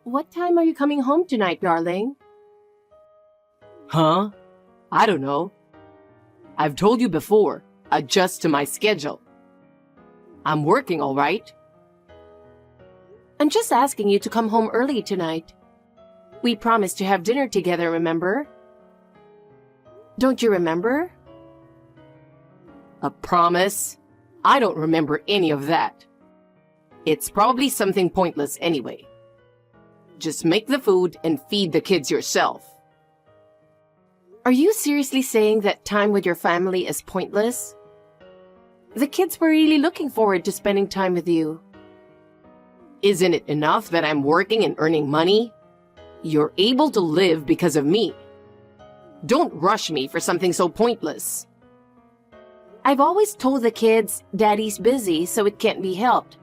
What time are you coming home tonight, darling? Huh? I don't know. I've told you before, adjust to my schedule. I'm working all right. I'm just asking you to come home early tonight. We promised to have dinner together, remember? Don't you remember? A promise? I don't remember any of that. It's probably something pointless anyway. Just make the food and feed the kids yourself. Are you seriously saying that time with your family is pointless? The kids were really looking forward to spending time with you. Isn't it enough that I'm working and earning money? You're able to live because of me. Don't rush me for something so pointless. I've always told the kids Daddy's busy, so it can't be helped.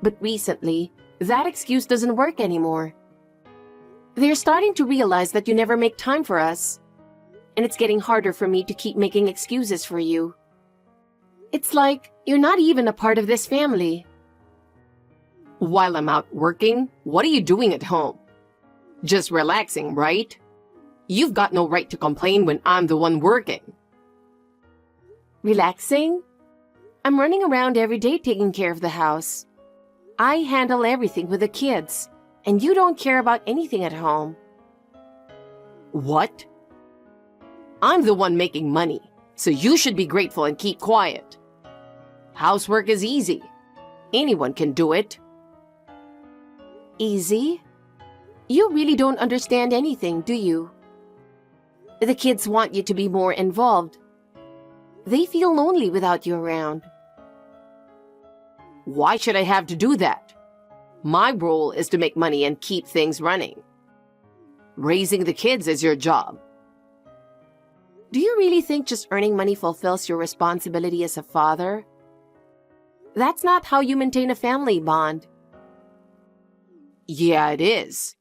But recently, that excuse doesn't work anymore. They're starting to realize that you never make time for us. And it's getting harder for me to keep making excuses for you. It's like you're not even a part of this family. While I'm out working, what are you doing at home? Just relaxing, right? You've got no right to complain when I'm the one working. Relaxing? I'm running around every day taking care of the house. I handle everything with the kids, and you don't care about anything at home. What? I'm the one making money, so you should be grateful and keep quiet. Housework is easy. Anyone can do it. Easy? You really don't understand anything, do you? The kids want you to be more involved. They feel lonely without you around. Why should I have to do that? My role is to make money and keep things running. Raising the kids is your job. Do you really think just earning money fulfills your responsibility as a father? That's not how you maintain a family bond. Yeah, it is.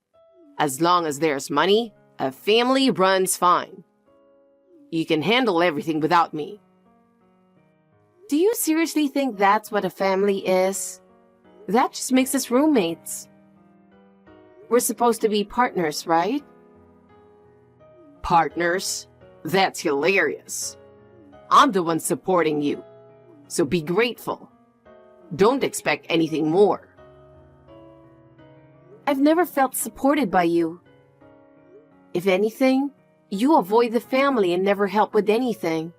As long as there's money, a family runs fine. You can handle everything without me. Do you seriously think that's what a family is? That just makes us roommates. We're supposed to be partners, right? Partners? That's hilarious. I'm the one supporting you, so be grateful. Don't expect anything more. I've never felt supported by you. If anything, you avoid the family and never help with anything.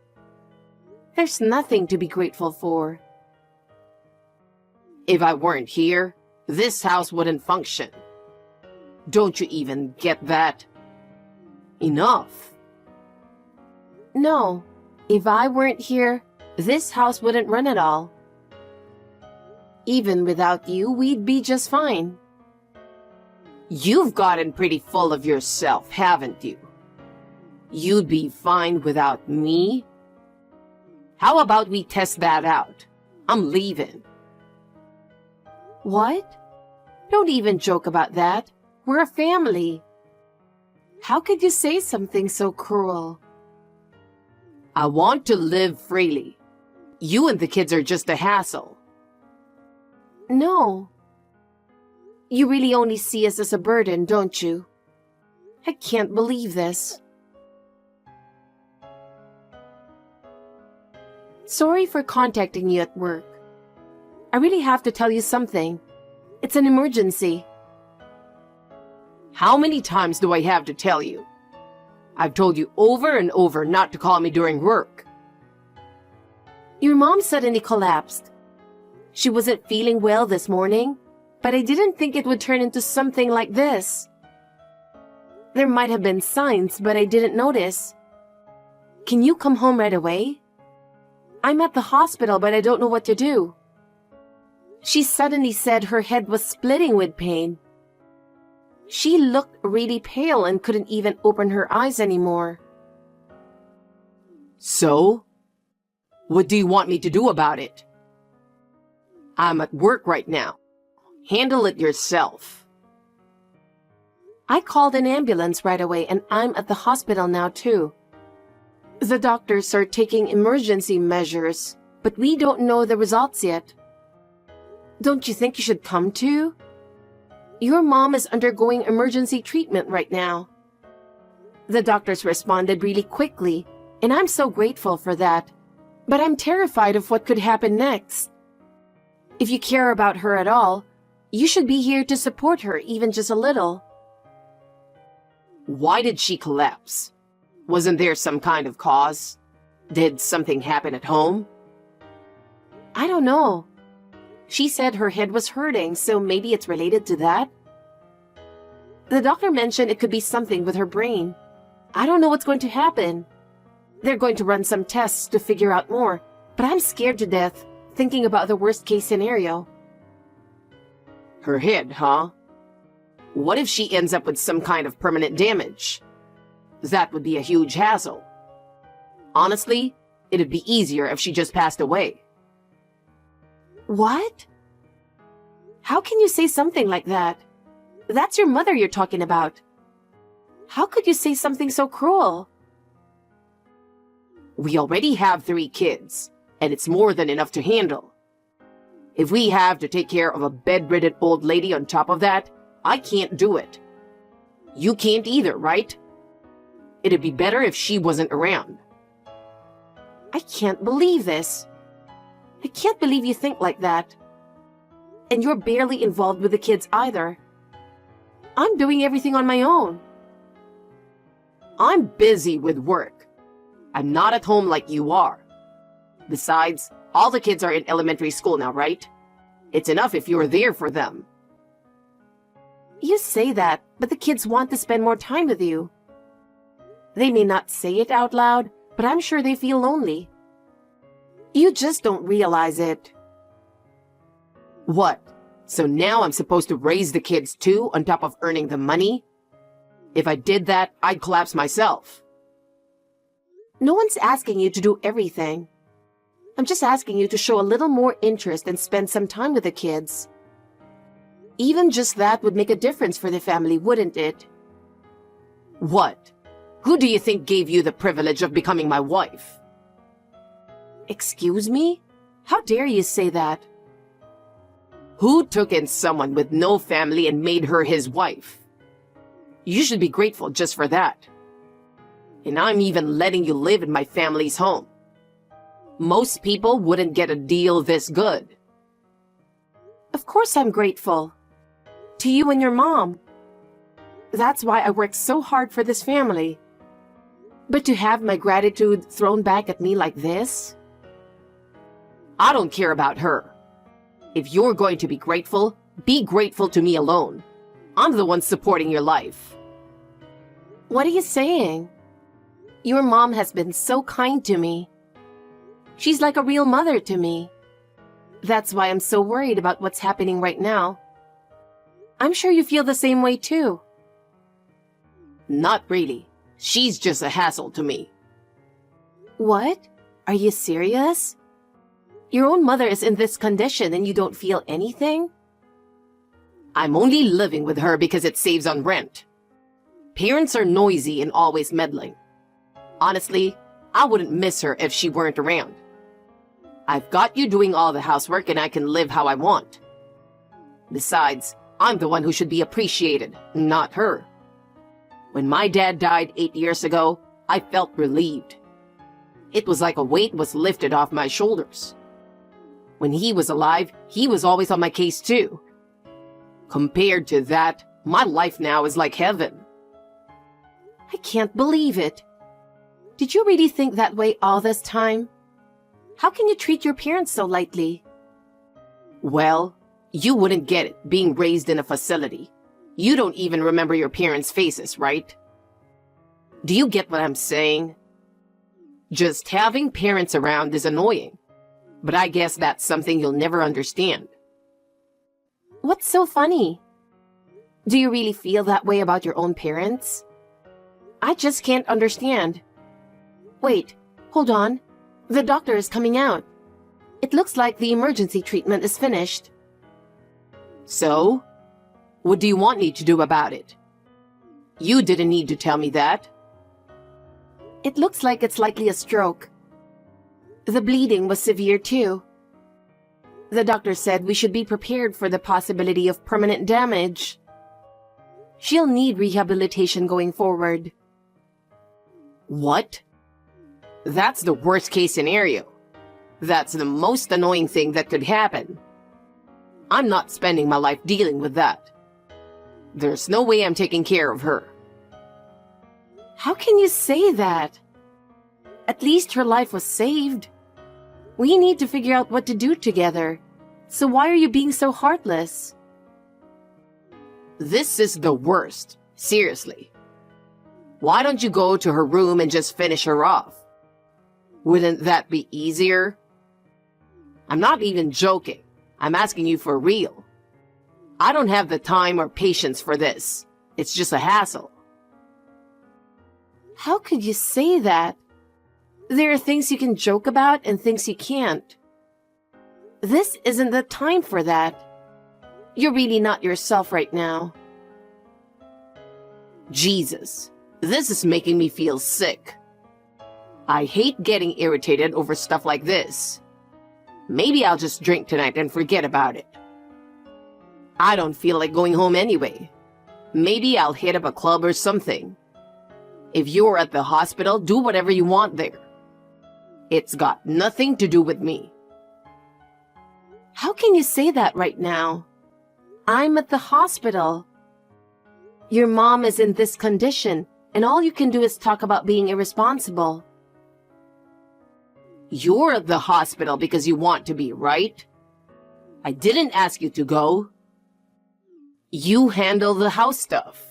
There's nothing to be grateful for. If I weren't here, this house wouldn't function. Don't you even get that? Enough. No, if I weren't here, this house wouldn't run at all. Even without you, we'd be just fine. You've gotten pretty full of yourself, haven't you? You'd be fine without me? How about we test that out? I'm leaving. What? Don't even joke about that. We're a family. How could you say something so cruel? I want to live freely. You and the kids are just a hassle. No. You really only see us as a burden, don't you? I can't believe this. Sorry for contacting you at work. I really have to tell you something. It's an emergency. How many times do I have to tell you? I've told you over and over not to call me during work. Your mom suddenly collapsed. She wasn't feeling well this morning, but I didn't think it would turn into something like this. There might have been signs, but I didn't notice. Can you come home right away? I'm at the hospital, but I don't know what to do. She suddenly said her head was splitting with pain. She looked really pale and couldn't even open her eyes anymore. So? What do you want me to do about it? I'm at work right now. Handle it yourself. I called an ambulance right away and I'm at the hospital now too. The doctors are taking emergency measures, but we don't know the results yet. Don't you think you should come too? Your mom is undergoing emergency treatment right now. The doctors responded really quickly, and I'm so grateful for that. But I'm terrified of what could happen next. If you care about her at all, you should be here to support her even just a little. Why did she collapse? Wasn't there some kind of cause? Did something happen at home? I don't know. She said her head was hurting, so maybe it's related to that. The doctor mentioned it could be something with her brain. I don't know what's going to happen. They're going to run some tests to figure out more, but I'm scared to death, thinking about the worst-case scenario. Her head, huh? What if she ends up with some kind of permanent damage? That would be a huge hassle. Honestly, it'd be easier if she just passed away. What? How can you say something like that? That's your mother you're talking about. How could you say something so cruel? We already have 3 kids, and it's more than enough to handle. If we have to take care of a bedridden old lady on top of that, I can't do it. You can't either, right? It'd be better if she wasn't around. I can't believe this. I can't believe you think like that. And you're barely involved with the kids either. I'm doing everything on my own. I'm busy with work. I'm not at home like you are. Besides, all the kids are in elementary school now, right? It's enough if you're there for them. You say that, but the kids want to spend more time with you. They may not say it out loud, but I'm sure they feel lonely. You just don't realize it. What? So now I'm supposed to raise the kids too, on top of earning the money? If I did that, I'd collapse myself. No one's asking you to do everything. I'm just asking you to show a little more interest and spend some time with the kids. Even just that would make a difference for the family, wouldn't it? What? Who do you think gave you the privilege of becoming my wife? Excuse me? How dare you say that? Who took in someone with no family and made her his wife? You should be grateful just for that. And I'm even letting you live in my family's home. Most people wouldn't get a deal this good. Of course I'm grateful. To you and your mom. That's why I worked so hard for this family. But to have my gratitude thrown back at me like this? I don't care about her. If you're going to be grateful to me alone. I'm the one supporting your life. What are you saying? Your mom has been so kind to me. She's like a real mother to me. That's why I'm so worried about what's happening right now. I'm sure you feel the same way too. Not really. She's just a hassle to me. What? Are you serious? Your own mother is in this condition and you don't feel anything? I'm only living with her because it saves on rent. Parents are noisy and always meddling. Honestly, I wouldn't miss her if she weren't around. I've got you doing all the housework and I can live how I want. Besides, I'm the one who should be appreciated, not her. When my dad died 8 years ago, I felt relieved. It was like a weight was lifted off my shoulders. When he was alive, he was always on my case too. Compared to that, my life now is like heaven. I can't believe it. Did you really think that way all this time? How can you treat your parents so lightly? Well, you wouldn't get it being raised in a facility. You don't even remember your parents' faces, right? Do you get what I'm saying? Just having parents around is annoying, but I guess that's something you'll never understand. What's so funny? Do you really feel that way about your own parents? I just can't understand. Wait, hold on. The doctor is coming out. It looks like the emergency treatment is finished. So? What do you want me to do about it? You didn't need to tell me that. It looks like it's likely a stroke. The bleeding was severe too. The doctor said we should be prepared for the possibility of permanent damage. She'll need rehabilitation going forward. What? That's the worst case scenario. That's the most annoying thing that could happen. I'm not spending my life dealing with that. There's no way I'm taking care of her. How can you say that? At least her life was saved. We need to figure out what to do together. So why are you being so heartless? This is the worst. Seriously. Why don't you go to her room and just finish her off? Wouldn't that be easier? I'm not even joking. I'm asking you for real. I don't have the time or patience for this. It's just a hassle. How could you say that? There are things you can joke about and things you can't. This isn't the time for that. You're really not yourself right now. Jesus, this is making me feel sick. I hate getting irritated over stuff like this. Maybe I'll just drink tonight and forget about it. I don't feel like going home anyway. Maybe I'll hit up a club or something. If you're at the hospital, do whatever you want there. It's got nothing to do with me. How can you say that right now? I'm at the hospital. Your mom is in this condition, and all you can do is talk about being irresponsible. You're at the hospital because you want to be, right? I didn't ask you to go. You handle the house stuff.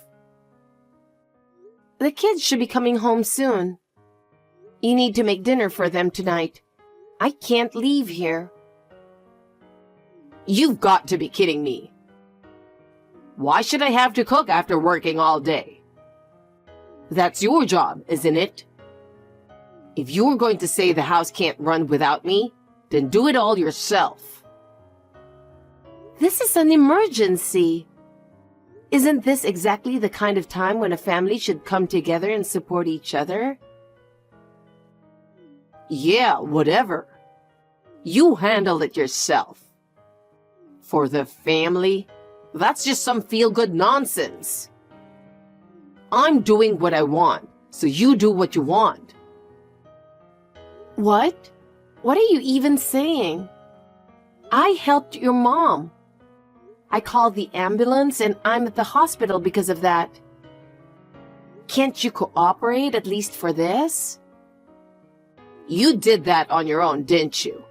The kids should be coming home soon. You need to make dinner for them tonight. I can't leave here. You've got to be kidding me. Why should I have to cook after working all day? That's your job, isn't it? If you're going to say the house can't run without me, then do it all yourself. This is an emergency. Isn't this exactly the kind of time when a family should come together and support each other? Yeah, whatever. You handle it yourself. For the family, that's just some feel-good nonsense. I'm doing what I want, so you do what you want. What? What are you even saying? I helped your mom. I called the ambulance and I'm at the hospital because of that. Can't you cooperate at least for this? You did that on your own, didn't you?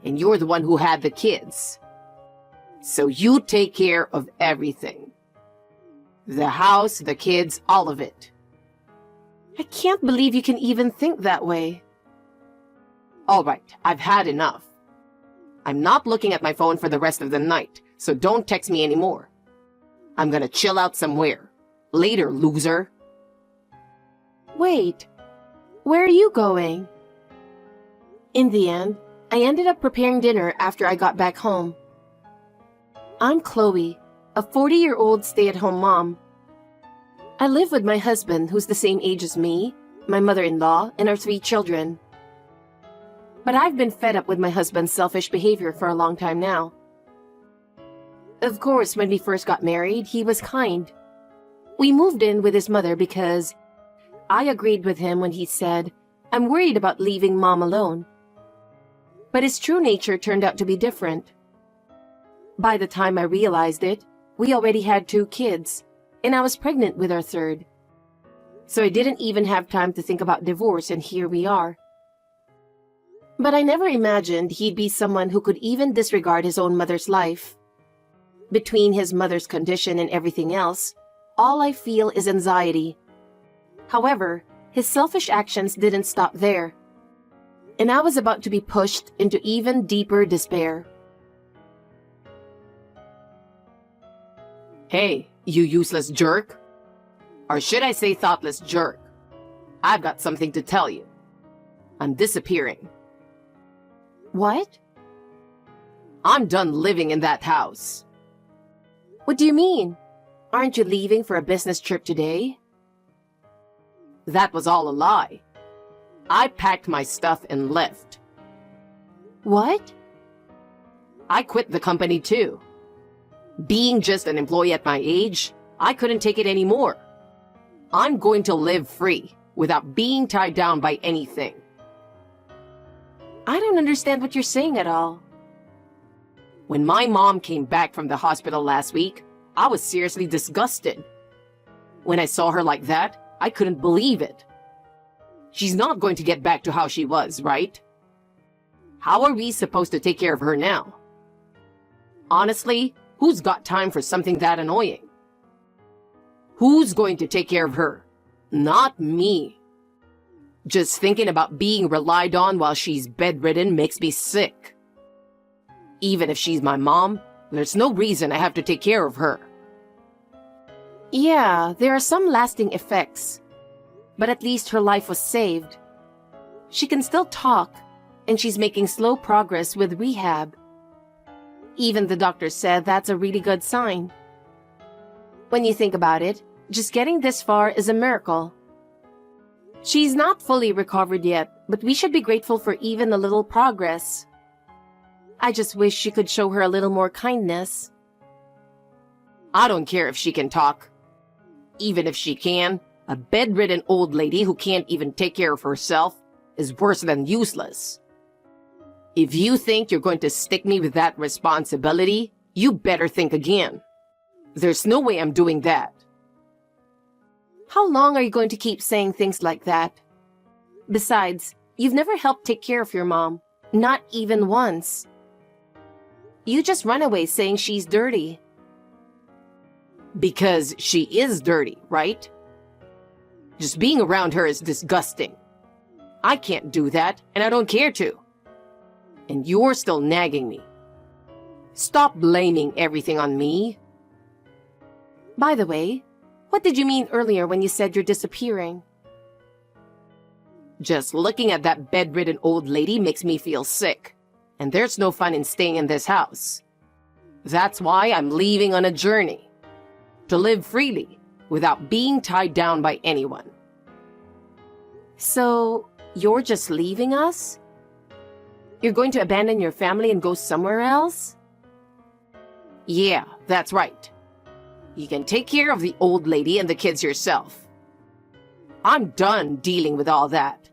And you're the one who had the kids. So you take care of everything. The house, the kids, all of it. I can't believe you can even think that way. All right, I've had enough. I'm not looking at my phone for the rest of the night, so don't text me anymore. I'm gonna chill out somewhere. Later, loser. Wait, where are you going? In the end, I ended up preparing dinner after I got back home. I'm Chloe, a 40-year-old stay-at-home mom. I live with my husband, who's the same age as me, my mother-in-law, and our 3 children. But I've been fed up with my husband's selfish behavior for a long time now. Of course, when we first got married, he was kind. We moved in with his mother because I agreed with him when he said, "I'm worried about leaving mom alone." But his true nature turned out to be different. By the time I realized it, we already had 2 kids, and I was pregnant with our 3rd. So I didn't even have time to think about divorce, and here we are. But I never imagined he'd be someone who could even disregard his own mother's life. Between his mother's condition and everything else, all I feel is anxiety. However, his selfish actions didn't stop there, and I was about to be pushed into even deeper despair. Hey, you useless jerk. Or should I say thoughtless jerk? I've got something to tell you. I'm disappearing. What? I'm done living in that house. What do you mean? Aren't you leaving for a business trip today? That was all a lie. I packed my stuff and left. What? I quit the company too. Being just an employee at my age, I couldn't take it anymore. I'm going to live free without being tied down by anything. I don't understand what you're saying at all. When my mom came back from the hospital last week, I was seriously disgusted. When I saw her like that, I couldn't believe it. She's not going to get back to how she was, right? How are we supposed to take care of her now? Honestly, who's got time for something that annoying? Who's going to take care of her? Not me. Just thinking about being relied on while she's bedridden makes me sick. Even if she's my mom, there's no reason I have to take care of her. Yeah, there are some lasting effects. But at least her life was saved. She can still talk, and she's making slow progress with rehab. Even the doctor said that's a really good sign. When you think about it, just getting this far is a miracle. She's not fully recovered yet, but we should be grateful for even a little progress. I just wish she could show her a little more kindness. I don't care if she can talk. Even if she can, a bedridden old lady who can't even take care of herself is worse than useless. If you think you're going to stick me with that responsibility, you better think again. There's no way I'm doing that. How long are you going to keep saying things like that? Besides, you've never helped take care of your mom, not even once. You just run away saying she's dirty. Because she is dirty, right? Just being around her is disgusting. I can't do that, and I don't care to. And you're still nagging me. Stop blaming everything on me. By the way, what did you mean earlier when you said you're disappearing? Just looking at that bedridden old lady makes me feel sick, and there's no fun in staying in this house. That's why I'm leaving on a journey. To live freely, without being tied down by anyone. So, you're just leaving us? You're going to abandon your family and go somewhere else? Yeah, that's right. You can take care of the old lady and the kids yourself. I'm done dealing with all that.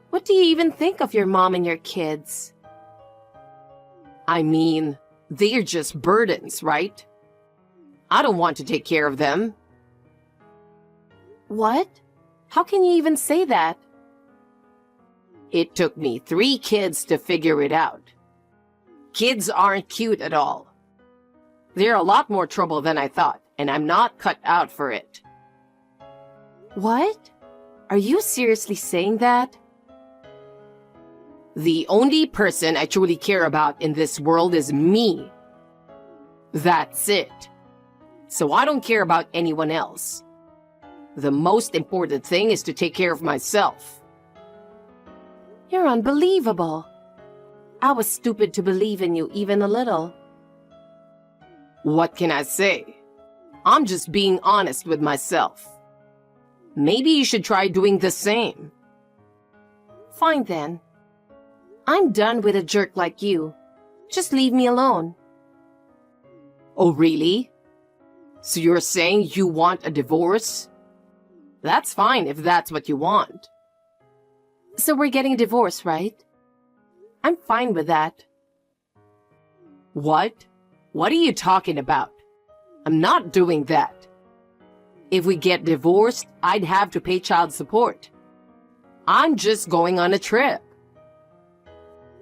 What do you even think of your mom and your kids? I mean, they're just burdens, right? I don't want to take care of them. What? How can you even say that? It took me 3 kids to figure it out. Kids aren't cute at all. They're a lot more trouble than I thought, and I'm not cut out for it. What? Are you seriously saying that? The only person I truly care about in this world is me. That's it. So I don't care about anyone else. The most important thing is to take care of myself. You're unbelievable. I was stupid to believe in you even a little. What can I say? I'm just being honest with myself. Maybe you should try doing the same. Fine then. I'm done with a jerk like you. Just leave me alone. Oh, really? So you're saying you want a divorce? That's fine if that's what you want. So we're getting a divorce, right? I'm fine with that. What? What are you talking about? I'm not doing that. If we get divorced, I'd have to pay child support. I'm just going on a trip.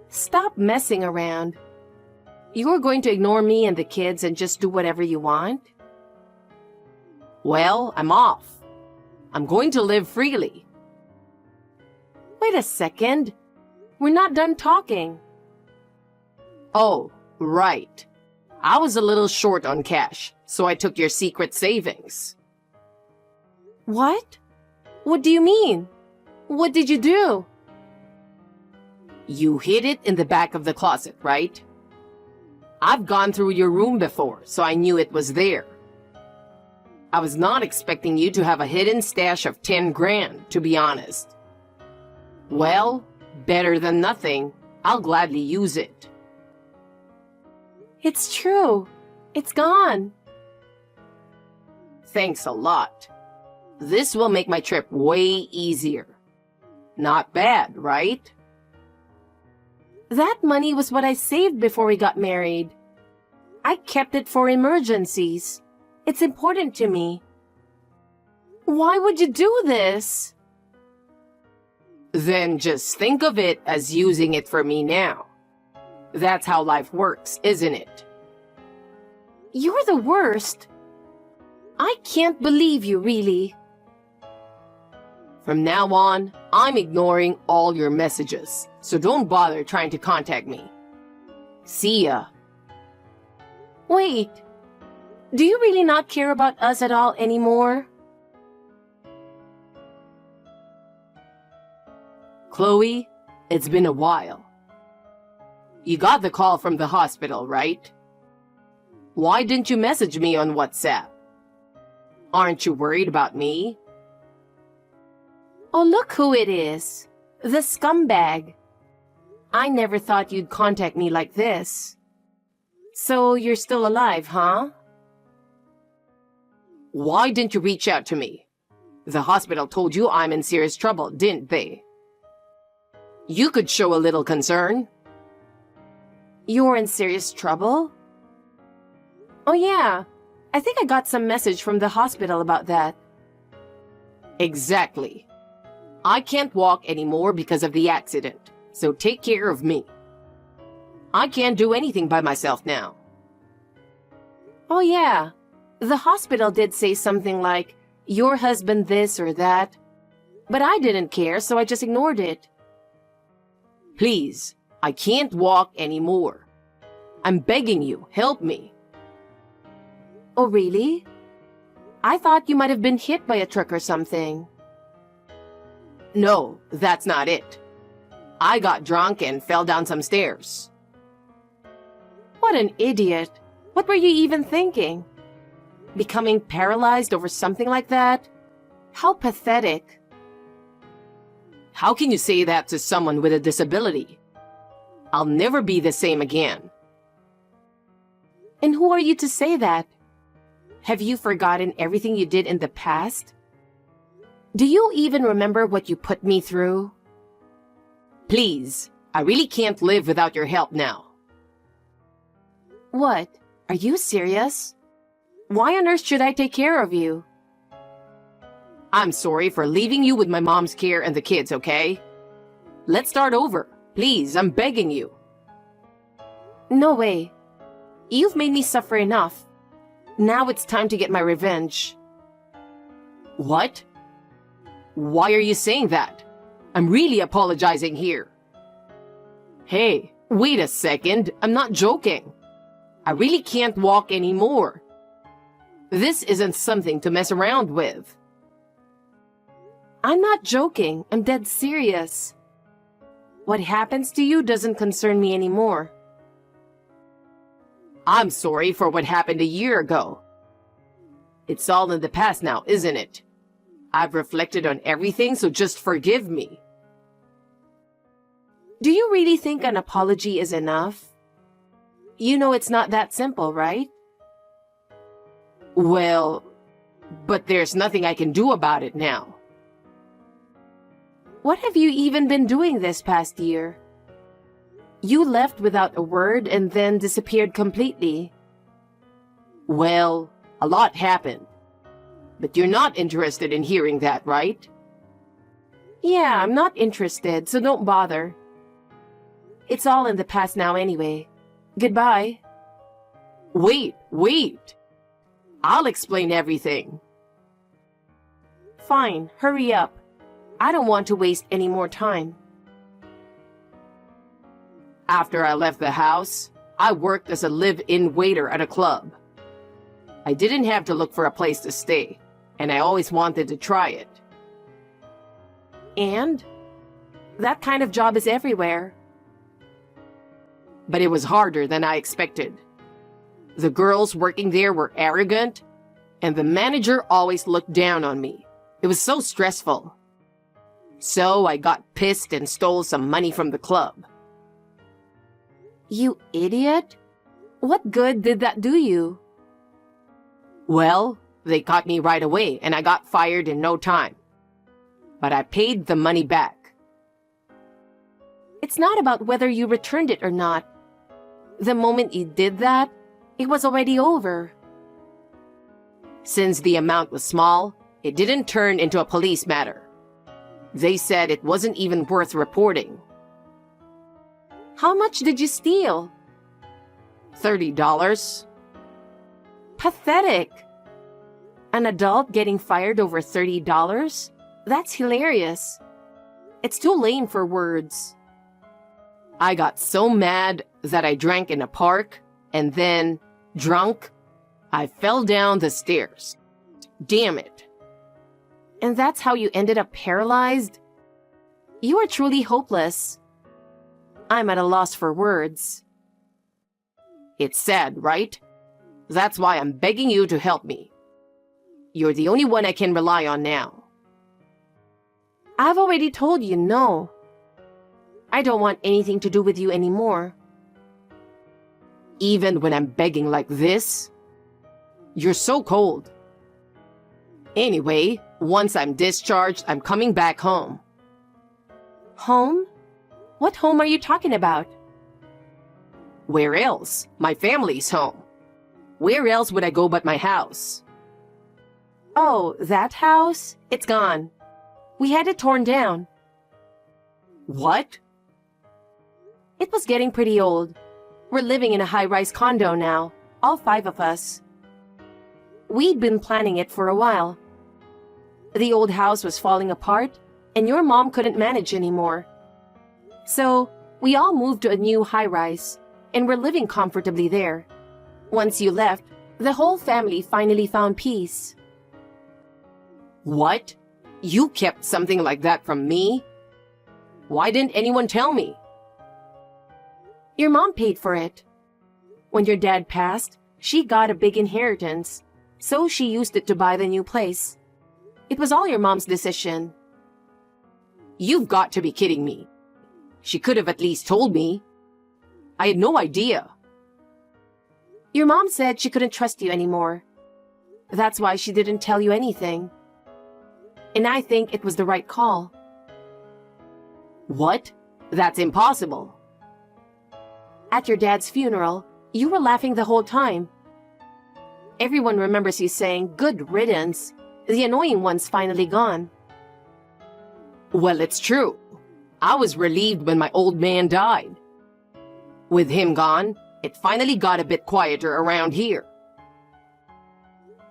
Stop messing around. You're going to ignore me and the kids and just do whatever you want? Well, I'm off. I'm going to live freely. Wait a second. We're not done talking. Oh, right. I was a little short on cash, so I took your secret savings. What? What do you mean? What did you do? You hid it in the back of the closet, right? I've gone through your room before, so I knew it was there. I was not expecting you to have a hidden stash of 10 grand, to be honest. Well, better than nothing. I'll gladly use it. It's true. It's gone. Thanks a lot. This will make my trip way easier. Not bad, right? That money was what I saved before we got married. I kept it for emergencies. It's important to me. Why would you do this? Then just think of it as using it for me now. That's how life works, isn't it? You're the worst. I can't believe you, really. From now on, I'm ignoring all your messages, so don't bother trying to contact me. See ya. Wait, do you really not care about us at all anymore? Chloe, it's been a while. You got the call from the hospital, right? Why didn't you message me on WhatsApp? Aren't you worried about me? Oh, look who it is. The scumbag. I never thought you'd contact me like this. So you're still alive, huh? Why didn't you reach out to me? The hospital told you I'm in serious trouble, didn't they? You could show a little concern. You're in serious trouble? Oh yeah, I think I got some message from the hospital about that. Exactly. I can't walk anymore because of the accident, so take care of me. I can't do anything by myself now. Oh yeah, the hospital did say something like, your husband this or that. But I didn't care, so I just ignored it. Please, I can't walk anymore. I'm begging you, help me. Oh really? I thought you might have been hit by a truck or something. No, that's not it. I got drunk and fell down some stairs. What an idiot. What were you even thinking? Becoming paralyzed over something like that? How pathetic. How can you say that to someone with a disability? I'll never be the same again. And who are you to say that? Have you forgotten everything you did in the past? Do you even remember what you put me through? Please, I really can't live without your help now. What? Are you serious? Why on earth should I take care of you? I'm sorry for leaving you with my mom's care and the kids, okay? Let's start over. Please, I'm begging you. No way. You've made me suffer enough. Now it's time to get my revenge. What? Why are you saying that? I'm really apologizing here. Hey, wait a second. I'm not joking. I really can't walk anymore. This isn't something to mess around with. I'm not joking. I'm dead serious. What happens to you doesn't concern me anymore. I'm sorry for what happened a year ago. It's all in the past now, isn't it? I've reflected on everything, so just forgive me. Do you really think an apology is enough? You know it's not that simple, right? Well, but there's nothing I can do about it now. What have you even been doing this past year? You left without a word and then disappeared completely. Well, a lot happened. But you're not interested in hearing that, right? Yeah, I'm not interested, so don't bother. It's all in the past now anyway. Goodbye. Wait. I'll explain everything. Fine, hurry up. I don't want to waste any more time. After I left the house, I worked as a live-in waiter at a club. I didn't have to look for a place to stay, and I always wanted to try it. And? That kind of job is everywhere. But it was harder than I expected. The girls working there were arrogant, and the manager always looked down on me. It was so stressful. So I got pissed and stole some money from the club. You idiot! What good did that do you? Well, They caught me right away and I got fired in no time. But I paid the money back. It's not about whether you returned it or not. The moment you did that, it was already over. Since the amount was small, it didn't turn into a police matter. They said it wasn't even worth reporting. How much did you steal? $30. Pathetic. An adult getting fired over $30? That's hilarious. It's too lame for words. I got so mad that I drank in a park, and then, drunk, I fell down the stairs. Damn it. And that's how you ended up paralyzed? You are truly hopeless. I'm at a loss for words. It's sad, right? That's why I'm begging you to help me. You're the only one I can rely on now. I've already told you no. I don't want anything to do with you anymore. Even when I'm begging like this? You're so cold. Anyway, once I'm discharged, I'm coming back home. Home? What home are you talking about? Where else? My family's home. Where else would I go but my house? Oh, that house? It's gone. We had it torn down. What? It was getting pretty old. We're living in a high-rise condo now, all 5 of us. We'd been planning it for a while. The old house was falling apart, and your mom couldn't manage anymore. So, we all moved to a new high-rise, and we're living comfortably there. Once you left, the whole family finally found peace. What? You kept something like that from me? Why didn't anyone tell me? Your mom paid for it. When your dad passed, she got a big inheritance, so she used it to buy the new place. It was all your mom's decision. You've got to be kidding me. She could have at least told me. I had no idea. Your mom said she couldn't trust you anymore. That's why she didn't tell you anything. And I think it was the right call. What? That's impossible. At your dad's funeral, you were laughing the whole time. Everyone remembers you saying, "Good riddance. The annoying one's finally gone." Well, it's true. I was relieved when my old man died. With him gone, it finally got a bit quieter around here.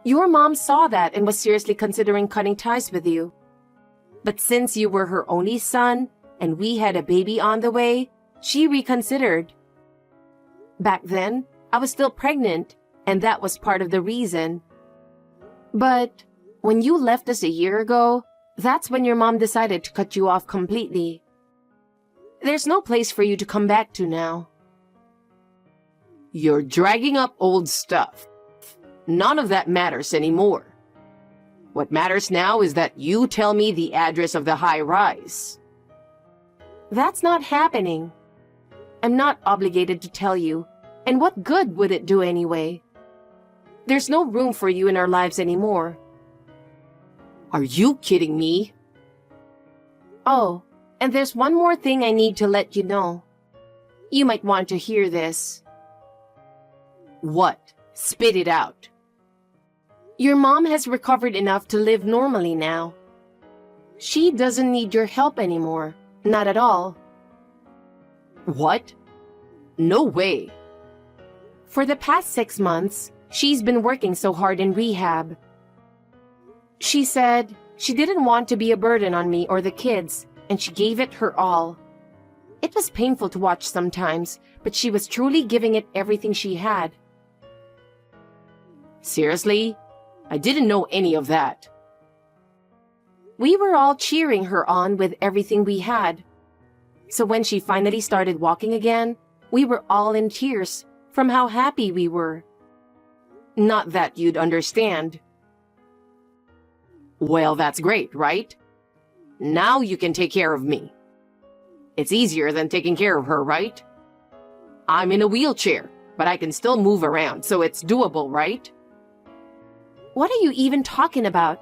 Your mom saw that and was seriously considering cutting ties with you. But since you were her only son and we had a baby on the way, she reconsidered. Back then, I was still pregnant, and that was part of the reason. But when you left us a year ago, that's when your mom decided to cut you off completely. There's no place for you to come back to now. You're dragging up old stuff. None of that matters anymore. What matters now is that you tell me the address of the high rise. That's not happening. I'm not obligated to tell you, and what good would it do anyway? There's no room for you in our lives anymore. Are you kidding me? Oh, and there's one more thing I need to let you know. You might want to hear this. What? Spit it out. Your mom has recovered enough to live normally now. She doesn't need your help anymore. Not at all. What? No way. For the past 6 months, she's been working so hard in rehab. She said she didn't want to be a burden on me or the kids, and she gave it her all. It was painful to watch sometimes, but she was truly giving it everything she had. Seriously? I didn't know any of that. We were all cheering her on with everything we had. So when she finally started walking again, we were all in tears from how happy we were. Not that you'd understand. Well, that's great, right? Now you can take care of me. It's easier than taking care of her, right? I'm in a wheelchair, but I can still move around, so it's doable, right? What are you even talking about?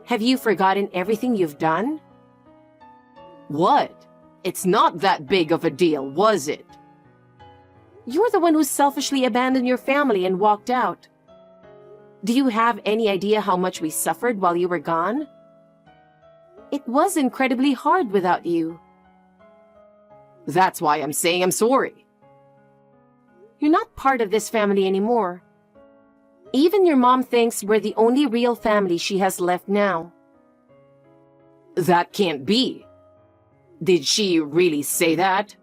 Have you forgotten everything you've done? What? It's not that big of a deal, was it? You're the one who selfishly abandoned your family and walked out. Do you have any idea how much we suffered while you were gone? It was incredibly hard without you. That's why I'm saying I'm sorry. You're not part of this family anymore. Even your mom thinks we're the only real family she has left now. That can't be. Did she really say that?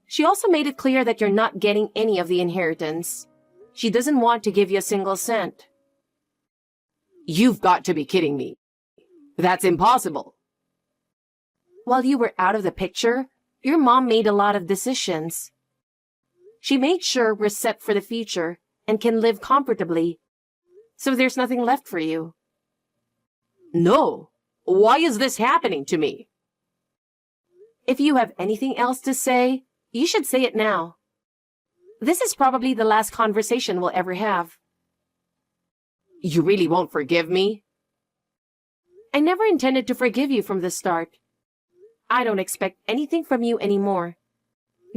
She also made it clear that you're not getting any of the inheritance. She doesn't want to give you a single cent. You've got to be kidding me. That's impossible. While you were out of the picture, your mom made a lot of decisions. She made sure we're set for the future and can live comfortably, so there's nothing left for you. No. Why is this happening to me? If you have anything else to say, you should say it now. This is probably the last conversation we'll ever have. You really won't forgive me? I never intended to forgive you from the start. I don't expect anything from you anymore.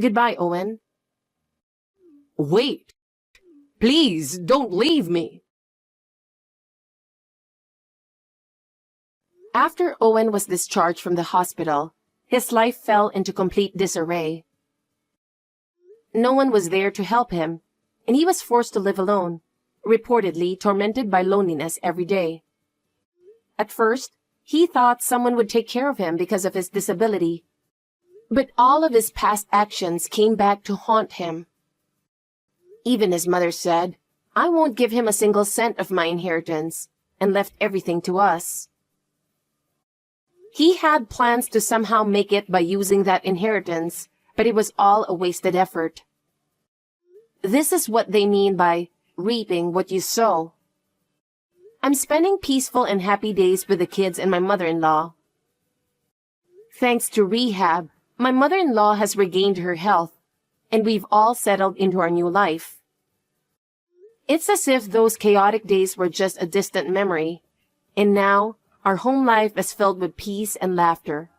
Goodbye, Owen. Wait. Please, don't leave me. After Owen was discharged from the hospital, his life fell into complete disarray. No one was there to help him, and he was forced to live alone, reportedly tormented by loneliness every day. At first, he thought someone would take care of him because of his disability, but all of his past actions came back to haunt him. Even his mother said, "I won't give him a single cent of my inheritance," and left everything to us. He had plans to somehow make it by using that inheritance, but it was all a wasted effort. This is what they mean by reaping what you sow. I'm spending peaceful and happy days with the kids and my mother-in-law. Thanks to rehab, my mother-in-law has regained her health, and we've all settled into our new life. It's as if those chaotic days were just a distant memory, and now our home life is filled with peace and laughter.